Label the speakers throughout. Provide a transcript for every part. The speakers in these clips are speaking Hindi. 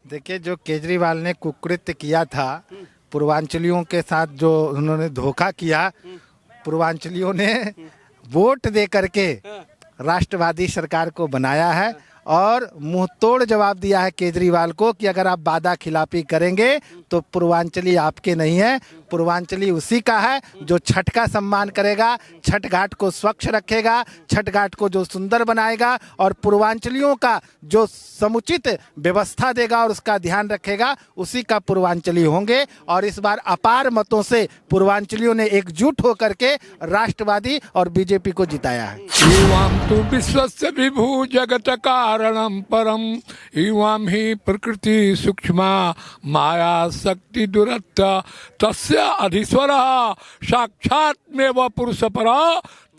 Speaker 1: देखिए, जो केजरीवाल ने कुकृत्य किया था, पूर्वांचलियों के साथ जो उन्होंने धोखा किया, पूर्वांचलियों ने वोट दे करके राष्ट्रवादी सरकार को बनाया है और मुंह तोड़ जवाब दिया है केजरीवाल को कि अगर आप वादा खिलाफी करेंगे तो पूर्वांचली आपके नहीं है, पूर्वांचली उसी का है जो छठ का सम्मान करेगा, छठ घाट को स्वच्छ रखेगा, छठ घाट को जो सुंदर बनाएगा और पूर्वांचलियों का जो समुचित व्यवस्था देगा और उसका ध्यान रखेगा, उसी का पूर्वांचली होंगे। और इस बार अपार मतों से पूर्वांचलियों ने एकजुट होकर के राष्ट्रवादी और बीजेपी को जिताया है।
Speaker 2: युवाम तु विश्वस्य विभु जगत कारणम परम युवाम ही प्रकृति सूक्ष्मा माया शक्ति दुरत्त तस्य अधीश्वर साक्षात में व पुरुष पर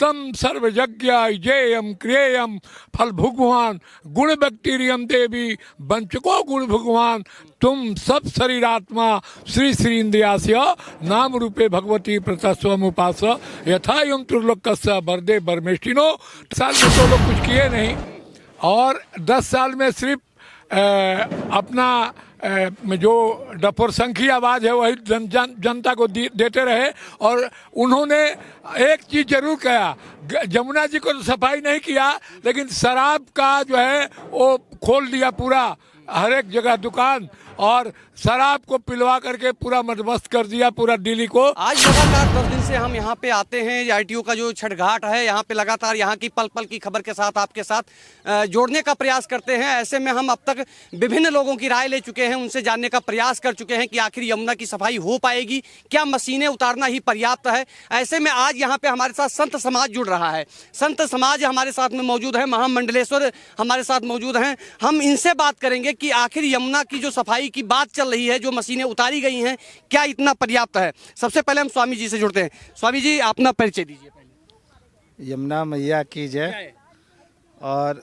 Speaker 2: तम सर्वयज्ञ जेयम क्रियम फल भगवान गुण व्यक्तिरियम देवी वंचको गुण भगवान तुम सब शरीरात्मा श्री श्री इंद्रियास्य नाम रूपे भगवती प्रतस्वम उपास यथा यम त्रिलोकस्य वरदे बरमेष्टिनो। साल में तो लोग कुछ किए नहीं और 10 साल में सिर्फ अपना जो डफर संखी आवाज़ है वही जनता को देते रहे। और उन्होंने एक चीज़ जरूर किया, जमुना जी को तो सफाई नहीं किया लेकिन शराब का जो है वो खोल दिया पूरा, हर एक जगह दुकान, और शराब को पिलवा करके पूरा मदमस्त कर दिया पूरा दिल्ली को।
Speaker 3: आज लगातार 10 दिन से हम यहाँ पे आते हैं, आईटीओ का जो छठ घाट है यहाँ पे लगातार यहाँ की पल पल की खबर के साथ आपके साथ जोड़ने का प्रयास करते हैं। ऐसे में हम अब तक विभिन्न लोगों की राय ले चुके हैं, उनसे जानने का प्रयास कर चुके हैं कि आखिर यमुना की सफाई हो पाएगी, क्या मशीनें उतारना ही पर्याप्त है। ऐसे में आज यहाँ पे हमारे साथ संत समाज जुड़ रहा है, संत समाज हमारे साथ में मौजूद है, महामंडलेश्वर हमारे साथ मौजूद हैं। हम इनसे बात करेंगे कि आखिर यमुना की जो सफाई की बात चल रही है, जो मशीनें उतारी गई हैं, क्या इतना पर्याप्त है। सबसे पहले हम स्वामी जी से जुड़ते हैं। स्वामी जी, अपना परिचय दीजिए पहले।
Speaker 1: यमुना मैया की जय। और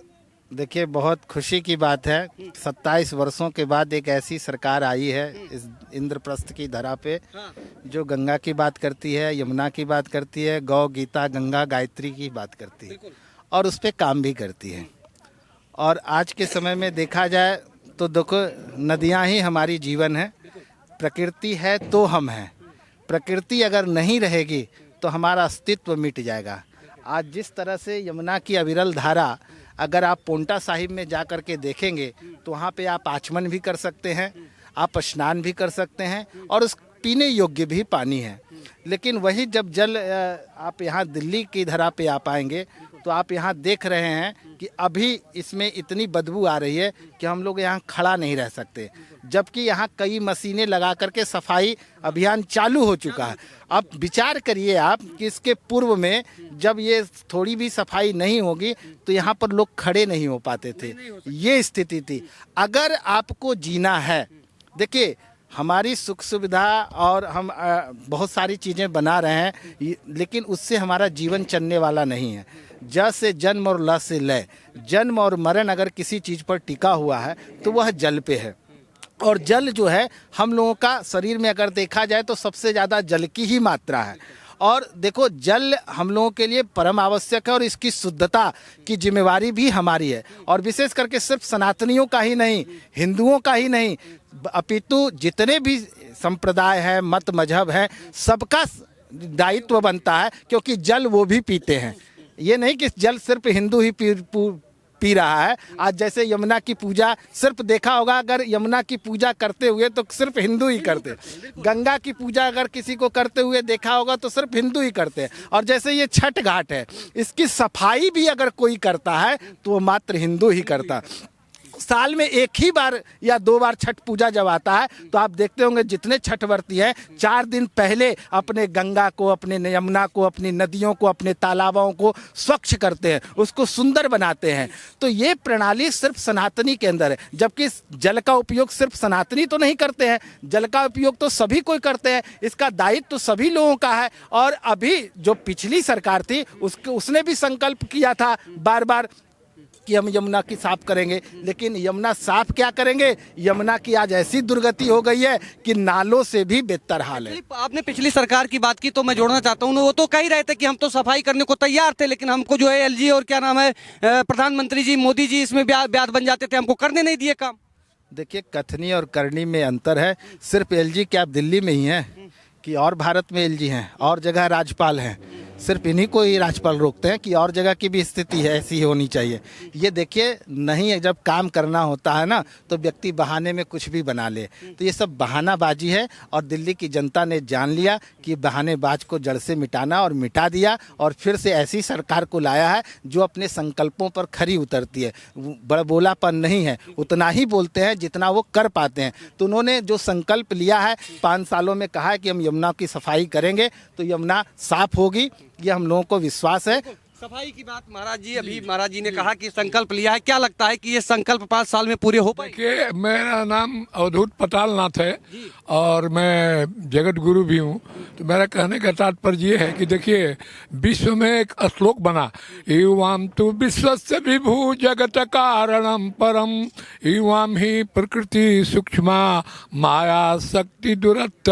Speaker 1: देखिए, बहुत खुशी की बात है, 27 वर्षों के बाद एक ऐसी सरकार आई है इस इंद्रप्रस्थ की धरा पे जो गंगा की बात करती है, यमुना की बात करती है, गौ गीता गंगा गायत्री की बात करती है और उस पर काम भी करती है। और आज के समय में देखा जाए तो देखो, नदियाँ ही हमारी जीवन है, प्रकृति है तो हम हैं। प्रकृति अगर नहीं रहेगी तो हमारा अस्तित्व मिट जाएगा। आज जिस तरह से यमुना की अविरल धारा, अगर आप पोंटा साहिब में जा कर के देखेंगे तो वहाँ पे आप आचमन भी कर सकते हैं, आप स्नान भी कर सकते हैं और उस पीने योग्य भी पानी है। लेकिन वही जब जल आप यहाँ दिल्ली की धरा पे आ पाएंगे तो आप यहाँ देख रहे हैं कि अभी इसमें इतनी बदबू आ रही है कि हम लोग यहाँ खड़ा नहीं रह सकते, जबकि यहाँ कई मशीनें लगा करके सफाई अभियान चालू हो चुका है। अब विचार करिए आप कि इसके पूर्व में जब ये थोड़ी भी सफाई नहीं होगी तो यहाँ पर लोग खड़े नहीं हो पाते थे, ये स्थिति थी। अगर आपको जीना है, देखिए हमारी सुख सुविधा और हम बहुत सारी चीज़ें बना रहे हैं, लेकिन उससे हमारा जीवन चलने वाला नहीं है। ज से जन्म और ल से लय, जन्म और मरण अगर किसी चीज़ पर टिका हुआ है तो वह जल पे है। और जल जो है हम लोगों का शरीर में अगर देखा जाए तो सबसे ज़्यादा जल की ही मात्रा है। और देखो, जल हम लोगों के लिए परम आवश्यक है और इसकी शुद्धता की जिम्मेवारी भी हमारी है। और विशेष करके सिर्फ सनातनियों का ही नहीं, हिंदुओं का ही नहीं, अपितु जितने भी संप्रदाय हैं, मत मजहब हैं, सबका दायित्व बनता है, क्योंकि जल वो भी पीते हैं। ये नहीं कि जल सिर्फ हिंदू ही पी रहा है। आज जैसे यमुना की पूजा, सिर्फ देखा होगा अगर यमुना की पूजा करते हुए तो सिर्फ हिंदू ही करते, गंगा की पूजा अगर किसी को करते हुए देखा होगा तो सिर्फ हिंदू ही करते हैं। और जैसे ये छठ घाट है, इसकी सफाई भी अगर कोई करता है तो वो मात्र हिंदू ही करता। साल में एक ही बार या 2 बार छठ पूजा जब आता है तो आप देखते होंगे जितने छठ व्रती हैं 4 दिन पहले अपने गंगा को, अपने यमुना को, अपनी नदियों को, अपने तालाबों को स्वच्छ करते हैं, उसको सुंदर बनाते हैं। तो ये प्रणाली सिर्फ सनातनी के अंदर है, जबकि जल का उपयोग सिर्फ सनातनी तो नहीं करते हैं, जल का उपयोग तो सभी कोई करते हैं, इसका दायित्व तो सभी लोगों का है। और अभी जो पिछली सरकार थी उसने भी संकल्प किया था बार बार कि हम यमुना की साफ करेंगे, लेकिन यमुना साफ क्या करेंगे, यमुना की आज ऐसी दुर्गति हो गई है कि नालों से भी बेहतर हाल है।
Speaker 3: आपने पिछली सरकार की बात की तो मैं जोड़ना चाहता हूँ, वो तो कह ही रहे थे कि हम तो सफाई करने को तैयार थे, लेकिन हमको जो है एलजी और क्या नाम है प्रधानमंत्री जी मोदी जी इसमें ब्याज बन जाते थे, हमको करने नहीं दिए काम।
Speaker 1: देखिए, कथनी और करनी में अंतर है। सिर्फ एलजी क्या आप दिल्ली में ही हैं कि और भारत में एलजी हैं, और जगह राज्यपाल हैं? सिर्फ इन्हीं को ही राज्यपाल रोकते हैं कि और जगह की भी स्थिति है ऐसी ही होनी चाहिए? ये देखिए, नहीं है, जब काम करना होता है ना तो व्यक्ति बहाने में कुछ भी बना ले। तो ये सब बहानाबाजी है और दिल्ली की जनता ने जान लिया कि बहानेबाज को जड़ से मिटाना, और मिटा दिया। और फिर से ऐसी सरकार को लाया है जो अपने संकल्पों पर खरी उतरती है। बड़बोलापन नहीं है, उतना ही बोलते हैं जितना वो कर पाते हैं। तो उन्होंने जो संकल्प लिया है, 5 सालों में कहा है कि हम यमुना की सफाई करेंगे तो यमुना साफ होगी, ये हम लोगों को विश्वास है।
Speaker 3: सफाई की बात महाराज जी, अभी महाराज जी ने कहा कि संकल्प लिया है, क्या लगता है कि ये संकल्प 5 साल में पूरे हो पाएंगे?
Speaker 2: देखिए, मेरा नाम अवधूत पतालनाथ है और मैं जगत गुरु भी हूँ। तो मेरा कहने का तात्पर्य ये है कि देखिए, विश्व में एक श्लोक बना, युवाम तु विश्वस्य विभु जगत कारणम परम, युवाम ही प्रकृति सूक्ष्मा माया शक्ति दुरत्त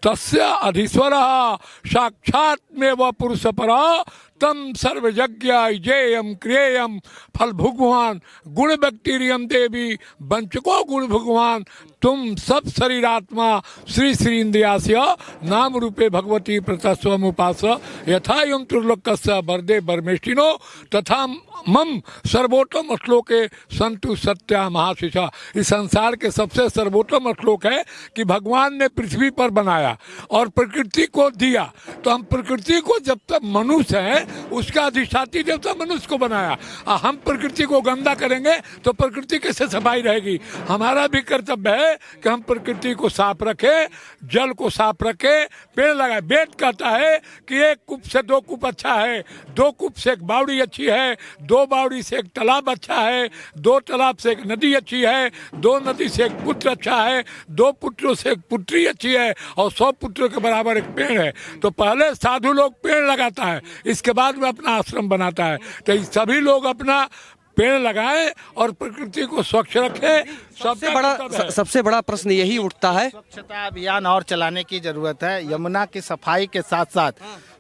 Speaker 2: तस्य अधीश्वरः साक्षात् में व पुरुष परा तम सर्वयज्ञ जेयम क्रियेयम फल भगवान गुण व्यक्तिरियम देवी वंचको गुण भगवान तुम सब शरीरात्मा श्री श्री इंद्रियास्य नाम रूपे भगवती प्रतस्वम उपास यथा यम त्रिलोकस्य वरदे परमेष्टिनो तथा मम सर्वोत्तम श्लोके संतु सत्या महाशिषा। इस संसार के सबसे सर्वोत्तम श्लोक है कि भगवान ने पृथ्वी पर बनाया और प्रकृति को दिया। तो हम प्रकृति को, जब तक मनुष्य है उसका अधिष्ठाती देवता मनुष्य को बनाया, हम प्रकृति को गंदा करेंगे तो प्रकृति कैसे सफाई रहेगी? हमारा भी कर्तव्य है कि हम प्रकृति को साफ रखें, जल को साफ रखें, पेड़ लगाए। वेद कहता है कि 1 कूप से 2 कूप अच्छा है, 2 कूप से 1 बावड़ी अच्छी है, 2 बावड़ी से 1 तालाब अच्छा है, 2 तालाब से 1 नदी अच्छी है, 2 नदी से 1 पुत्र अच्छा है, 2 पुत्रों से 1 पुत्री अच्छी है, और 100 पुत्रों के बराबर 1 पेड़ है। तो पहले साधु लोग पेड़ लगाता है, इसके बाद में अपना आश्रम बनाता है। तो सभी लोग अपना पेड़ लगाएं और प्रकृति को स्वच्छ रखें।
Speaker 3: सबसे बड़ा प्रश्न यही उठता है,
Speaker 1: स्वच्छता अभियान और चलाने की जरूरत है। यमुना की सफाई के साथ साथ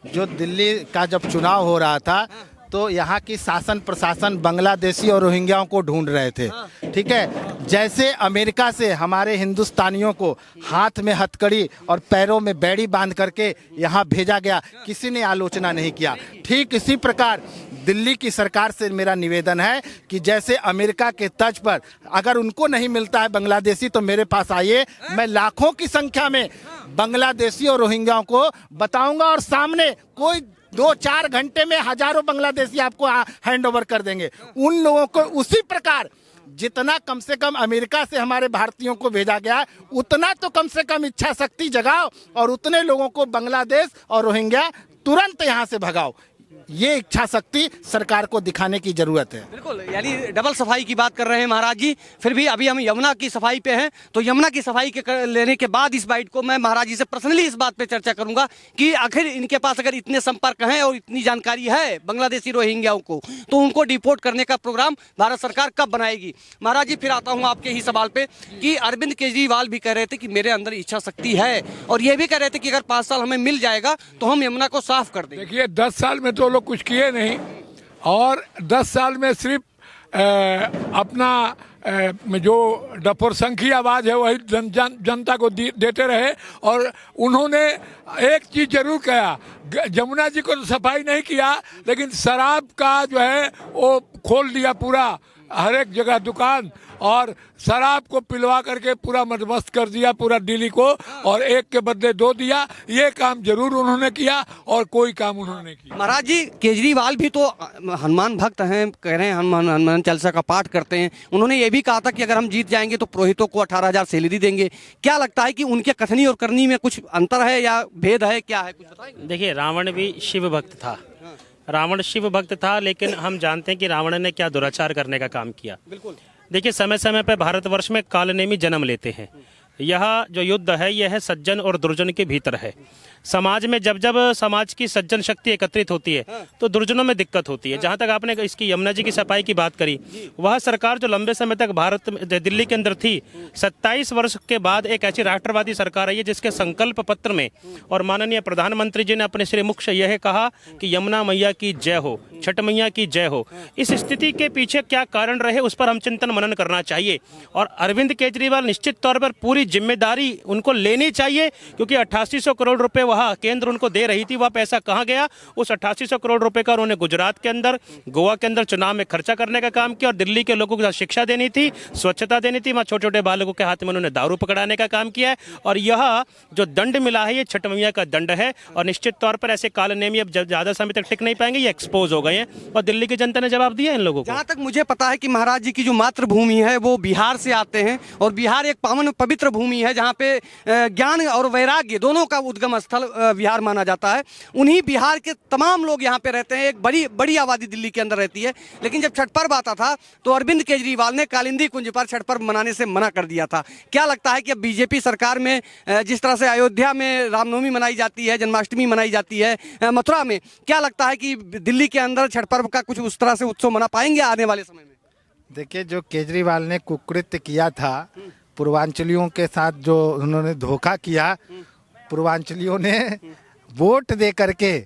Speaker 1: जो दिल्ली का जब चुनाव हो रहा था तो यहाँ की शासन प्रशासन बांग्लादेशी और रोहिंग्याओं को ढूंढ रहे थे, ठीक है। जैसे अमेरिका से हमारे हिंदुस्तानियों को हाथ में हथकड़ी और पैरों में बेड़ी बांध करके यहाँ भेजा गया, किसी ने आलोचना नहीं किया। ठीक इसी प्रकार दिल्ली की सरकार से मेरा निवेदन है कि जैसे अमेरिका के तर्ज पर अगर उनको नहीं मिलता है बांग्लादेशी तो मेरे पास आइए, मैं लाखों की संख्या में बांग्लादेशी और रोहिंग्याओं को बताऊंगा और सामने कोई 2-4 घंटे में हजारों बांग्लादेशी आपको हैंड ओवर कर देंगे। उन लोगों को उसी प्रकार जितना कम से कम अमेरिका से हमारे भारतीयों को भेजा गया, उतना तो कम से कम इच्छा शक्ति जगाओ और उतने लोगों को बांग्लादेश और रोहिंग्या तुरंत यहाँ से भगाओ। ये इच्छा शक्ति सरकार को दिखाने की जरूरत है।
Speaker 3: बिल्कुल, यानी डबल सफाई की बात कर रहे हैं महाराज जी। फिर भी अभी हम यमुना की सफाई पे हैं, तो यमुना की सफाई के लेने के बाद इस बाइट को मैं महाराज जी से पर्सनली इस बात पे चर्चा करूंगा कि आखिर इनके पास अगर इतने संपर्क हैं और इतनी जानकारी है बांग्लादेशी रोहिंग्याओं को, तो उनको डिपोर्ट करने का प्रोग्राम भारत सरकार कब बनाएगी? महाराज जी, फिर आता हूँ आपके ही सवाल पे कि अरविंद केजरीवाल भी कह रहे थे कि मेरे अंदर इच्छा शक्ति है, और ये भी कह रहे थे कि अगर 5 साल हमें मिल जाएगा तो हम यमुना को साफ कर देंगे।
Speaker 2: देखिए, 10 साल में तो लोग कुछ किए नहीं, और 10 साल में सिर्फ अपना जो डफर संखी आवाज़ है वही जनता को देते रहे। और उन्होंने एक चीज़ जरूर कहा, जमुना जी को तो सफाई नहीं किया, लेकिन शराब का जो है वो खोल दिया पूरा, हर एक जगह दुकान, और शराब को पिलवा करके पूरा मदमस्त कर दिया पूरा दिल्ली को, और 1 के बदले 2 दिया। ये काम जरूर उन्होंने किया और कोई काम उन्होंने किया।
Speaker 3: महाराज जी, केजरीवाल भी तो हनुमान भक्त हैं, कह रहे हैं हनुमान चालीसा का पाठ करते हैं। उन्होंने ये भी कहा था कि अगर हम जीत जाएंगे तो पुरोहितों को 18,000 सैलरी देंगे। क्या लगता है कि उनके कथनी और करनी में कुछ अंतर है या भेद है, क्या है, कुछ बताएंगे?
Speaker 4: देखिए, रावण भी शिव भक्त था, रावण शिव भक्त था, लेकिन हम जानते हैं कि रावण ने क्या दुराचार करने का काम किया।
Speaker 3: बिल्कुल।
Speaker 4: देखिए, समय समय पर भारतवर्ष में कालनेमी जन्म लेते हैं। यह जो युद्ध है यह है सज्जन और दुर्जन के भीतर है। समाज में जब जब समाज की सज्जन शक्ति एकत्रित होती है तो दुर्जनों में दिक्कत होती है। जहां तक आपने इसकी यमुना जी की सफाई की बात करी, वह सरकार जो लंबे समय तक भारत में दिल्ली के अंदर थी, 27 वर्ष के बाद एक ऐसी राष्ट्रवादी सरकार आई है जिसके संकल्प पत्र में और माननीय प्रधानमंत्री जी ने अपने श्री मुख से यह कहा कि यमुना मैया की जय हो, छठ मैया की जय हो। इस स्थिति के पीछे क्या कारण रहे उस पर हम चिंतन मनन करना चाहिए और अरविंद केजरीवाल निश्चित तौर पर पूरी जिम्मेदारी उनको लेनी चाहिए, क्योंकि 8800 करोड़ रुपए वहां केंद्र उनको दे रही थी, वह पैसा कहां गया? उस 8800 करोड़ रुपए का उन्होंने गुजरात के अंदर, गोवा के अंदर चुनाव में खर्चा करने का काम किया और दिल्ली के लोगों को शिक्षा देनी थी, स्वच्छता देनी थी, वहां छोटे छोटे बालकों के हाथ में उन्होंने दारू पकड़ाने का काम किया है। और यह जो दंड मिला है ये छठ मैया का दंड है और निश्चित तौर पर ऐसे कालनेमी अब ज्यादा समय तक टिक नहीं पाएंगे, ये एक्सपोज हो गए हैं और दिल्ली की जनता ने जवाब दिया इन लोगों को।
Speaker 3: जहाँ तक मुझे पता है कि महाराज जी की जो मातृभूमि है वो बिहार से आते हैं और बिहार एक पावन पवित्र भूमि है जहाँ पे ज्ञान और वैराग्य दोनों का उद्गम स्थल बिहार माना जाता है। उन्हीं बिहार के तमाम लोग यहाँ पे रहते हैं, एक बड़ी बड़ी आबादी दिल्ली के अंदर रहती है। लेकिन जब छठ पर्व आता था तो अरविंद केजरीवाल ने कालिंदी कुंज पर छठ पर्व मनाने से मना कर दिया था। क्या लगता है कि अब बीजेपी सरकार में जिस तरह से अयोध्या में रामनवमी मनाई जाती है, जन्माष्टमी मनाई जाती है, मथुरा में, क्या लगता है कि दिल्ली के अंदर छठ पर्व का कुछ उस तरह से उत्सव मना पाएंगे आने वाले समय में?
Speaker 1: देखिए, जो केजरीवाल ने कुकृत्य किया था, पूर्वांचलियों के साथ जो उन्होंने धोखा किया, पूर्वांचलियों ने वोट दे करके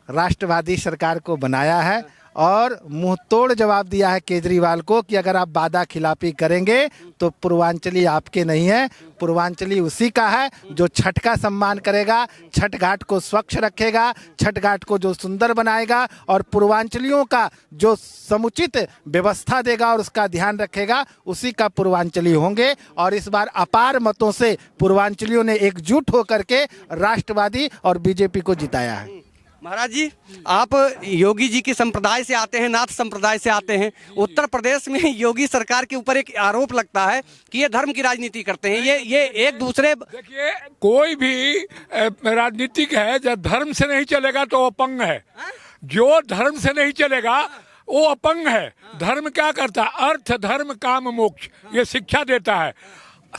Speaker 1: राष्ट्रवादी सरकार को बनाया है और मुंह तोड़ जवाब दिया है केजरीवाल को कि अगर आप वादा खिलाफी करेंगे तो पूर्वांचली आपके नहीं है, पूर्वांचली उसी का है जो छठ का सम्मान करेगा, छठ घाट को स्वच्छ रखेगा, छठ घाट को जो सुंदर बनाएगा और पूर्वांचलियों का जो समुचित व्यवस्था देगा और उसका ध्यान रखेगा, उसी का पूर्वांचली होंगे। और इस बार अपार मतों से पूर्वांचलियों ने एकजुट होकर के राष्ट्रवादी और बीजेपी को जिताया है।
Speaker 3: महाराज जी, आप योगी जी के संप्रदाय से आते हैं, नाथ संप्रदाय से आते हैं। उत्तर प्रदेश में योगी सरकार के ऊपर एक आरोप लगता है कि ये धर्म की राजनीति करते हैं, ये एक दूसरे।
Speaker 2: देखिए, कोई भी राजनीतिक है जब धर्म से नहीं चलेगा तो अपंग है। जो धर्म से नहीं चलेगा वो अपंग है। धर्म क्या करता है? अर्थ, धर्म, काम, मोक्ष, ये शिक्षा देता है।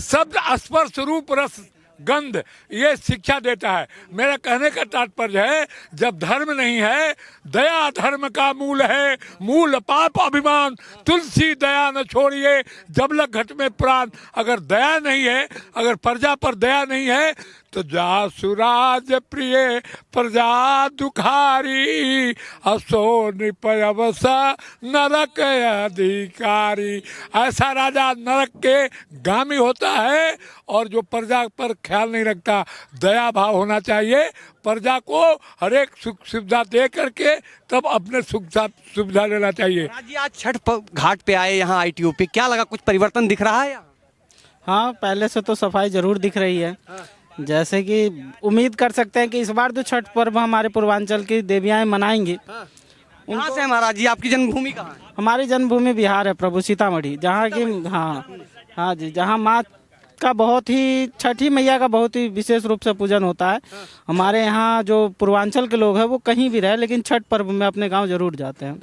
Speaker 2: शब्द, स्पर्श, रूप, रस, गंध, ये शिक्षा देता है। मेरा कहने का तात्पर्य है, जब धर्म नहीं है, दया धर्म का मूल है, मूल पाप अभिमान, तुलसी दया न छोड़िए, जब लग घट में प्राण। अगर दया नहीं है, अगर प्रजा पर दया नहीं है तो जा सुराज प्रिय प्रजा दुखारी, असो निपयवस नरक अधिकारी। ऐसा राजा नरक के गामी होता है और जो प्रजा पर ख्याल नहीं रखता। दया भाव होना चाहिए, प्रजा को हर एक सुख सुविधा दे करके तब अपने सुविधा लेना चाहिए।
Speaker 3: महाराज जी, आज छठ घाट पे आए यहाँ ITO पे, क्या लगा, कुछ परिवर्तन दिख रहा है यहाँ?
Speaker 5: हाँ, पहले से तो सफाई जरूर दिख रही है। जैसे कि उम्मीद कर सकते हैं कि इस बार तो छठ पर्व हमारे पूर्वांचल की देवियाएं मनाएंगी।
Speaker 3: कहाँ से है महाराज जी? आपकी जन्मभूमि कहाँ है?
Speaker 5: हमारी जन्मभूमि बिहार है, प्रभु सीतामढ़ी, जहाँ की हाँ जी, जहाँ माँ का बहुत ही, छठी मैया का बहुत ही विशेष रूप से पूजन होता है। हमारे यहाँ जो पूर्वांचल के लोग हैं वो कहीं भी रहे लेकिन छठ पर्व में अपने गाँव जरूर जाते हैं।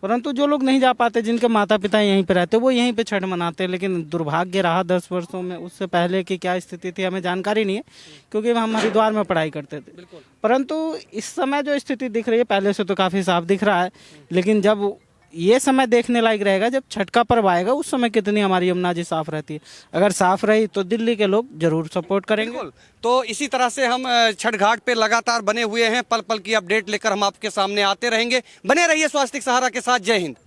Speaker 5: परंतु जो लोग नहीं जा पाते, जिनके माता पिता यहीं पे रहते, वो यहीं पे छठ मनाते हैं। लेकिन दुर्भाग्य रहा 10 वर्षों में, उससे पहले की क्या स्थिति थी हमें जानकारी नहीं है, क्योंकि हम हरिद्वार में पढ़ाई करते थे। परंतु इस समय जो स्थिति दिख रही है, पहले से तो काफ़ी साफ दिख रहा है। लेकिन जब ये समय देखने लायक रहेगा, जब छठ का पर्व आएगा, उस समय कितनी हमारी यमुना जी साफ रहती है। अगर साफ रही तो दिल्ली के लोग जरूर सपोर्ट करेंगे।
Speaker 3: तो इसी तरह से हम छठ घाट पे लगातार बने हुए हैं, पल पल की अपडेट लेकर हम आपके सामने आते रहेंगे। बने रहिए स्वास्थ्य सहारा के साथ। जय हिंद।